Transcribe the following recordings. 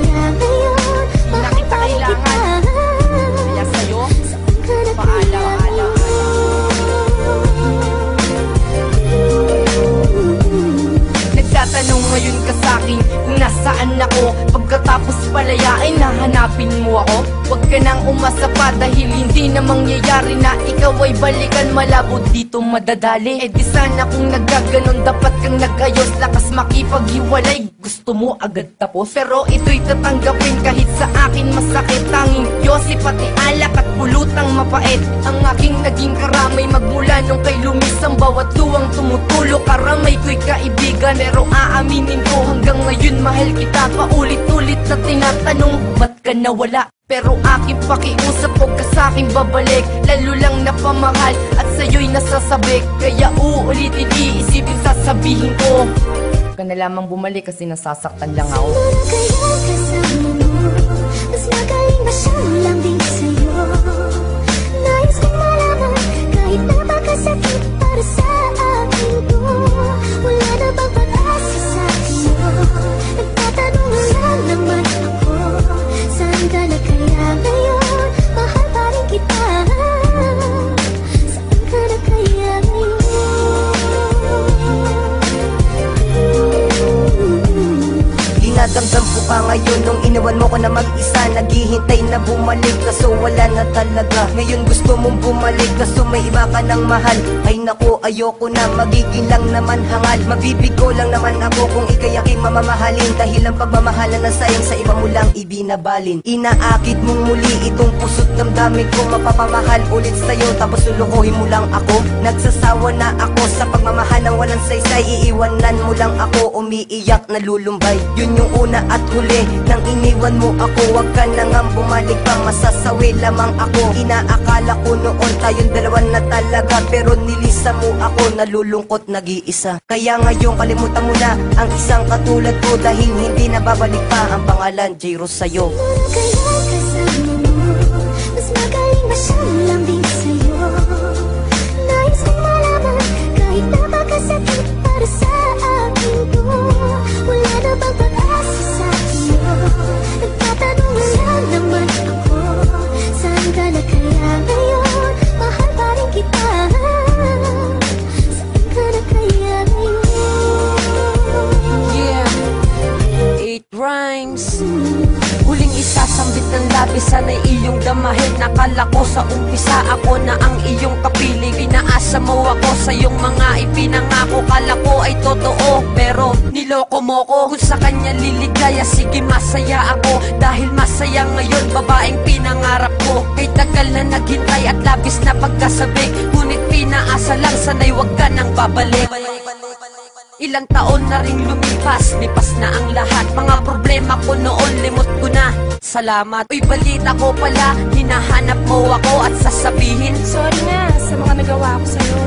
kaya ngayon? Hindi na kita kailangan. Kaya sa'yo, paalam. Nagtatanong ngayon ka sa'kin kung nasaan ako. Pagkatapos palayain, nahanapin mo ako. Huwag ka nang umasa pa dahil hindi na mangyayari na ikaw ay balikan. Malabo dito madadali. Eh di sana kung nagkaganon, dapat kang nag-ayos. Lakas makipaghiwalay, gusto mo agad tapos. Pero ito'y tatanggapin kahit sa akin masakit. Tanging yosi pati alak at pulutang mapait ang aking naging karamay magmula nung kay lumis ang bawat luwang tumutulo. Karamay ko'y kaibigan, pero aaminin ko hanggang ngayon mahal kita. Paulit-ulit na tinatanong, ba't ka nawala? Pero aking pakiusap, huwag ka sa'king babalik. Lalo lang napamahal at sa'yo'y nasasabik. Kaya uulitin, iisipin, sasabihin ko, huwag ka na lamang bumalik kasi nasasaktan lang ako. Kaya kasama mo, mas magaling ba siyang lambing sa'yo? Nais kong malaman, kahit napakasakit para sa akin to. Wala na bang pag-asa sa'kin mo? Nagtatanong lang naman ako, saan ka na kaya ngayon? Mahal pa rin kita, saan ka na kaya ngayon? Dinadamdam ko pa ngayon nung iniwan mo ko na mag-isa. Naghihintay na bumalik kaso wala na talaga. Ngayon gusto mong bumalik kaso may iba ka ng mahal. Ay naku, ayoko na, magiging lang naman hangal. Mabibigo lang naman ako kung ikay aking mamamahalin. Dahil ang pagmamahalan na sayang sa iba mo lang ibinabalin. Inaakit mong muli itong puso't damdamin ko. Mapapamahal ulit sa'yo tapos lulukohin mo lang ako. Nagsasawa na ako sa pagmamahal ng walang saysay. Iiwanan mo lang ako, umiiyak na lulumbay. Yun yung una at huli nang iniwan mo ako. Huwag ka na nga bumalik pa, masasawi lamang ako. Inaakala ko noon tayong dalawa na talaga, pero nilisa mo ako, nalulungkot nag-iisa. Kaya ngayon kalimutan mo na ang isang katulad ko, dahil hindi na babalik pa ang pangalan J-Rose sa'yo. Kaya kasama mo, mas magaling ba siyang lambing sa'yo? Nais kong malaman, kahit napakasakit para sa akin to. Wala na bang pag-asa sa'kin mo? Nagtatanong lang naman ako, saan ka na kaya ngayon? Mahal pa rin kita, saan ka na kaya ngayon? Yeah, it rhymes. Huling isasambit ng labis, sana'y iyong damahin. Nakala ko sa umpisa ako na ang iyong kapiling. Pinaasa mo ako sa iyong mga ipinangako. Kala ko ay totoo, pero niloko mo ko. Kung sa kanya liligaya, sige masaya ako. Dahil masaya ngayon, babaeng pinangarap ko. Kay tagal na naghintay at labis na pagkasabik. Ngunit pinaasa lang, sana'y wag ka nang babalik. Ilang taon na ring lumipas, lipas na ang lahat. Mga problema ko noon, limot ko na. Salamat. Uy, balita ko pala, hinahanap mo ako at sasabihin, sorry na sa mga nagawa ko sa'yo.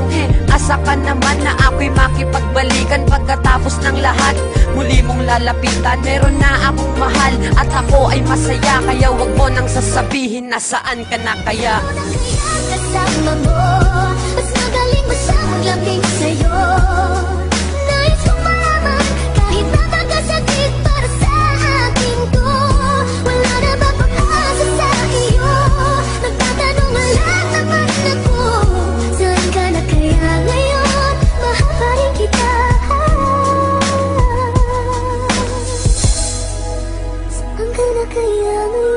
Asa ka naman na ako'y makipagbalikan pagkatapos ng lahat. Muli mong lalapitan, meron na akong mahal at ako ay masaya. Kaya wag mo nang sasabihin na saan ka na kaya. Kaya kasama mo, mas magaling ba siyang lambing sa'yo? Nais kong malaman, kahit napakasakit para sa akin to. Wala na ba pag-asa sa iyo? Nagtatanong lang naman ako, saan ka na kaya ngayon? Mahal pa rin kita, saan ka na kaya ngayon?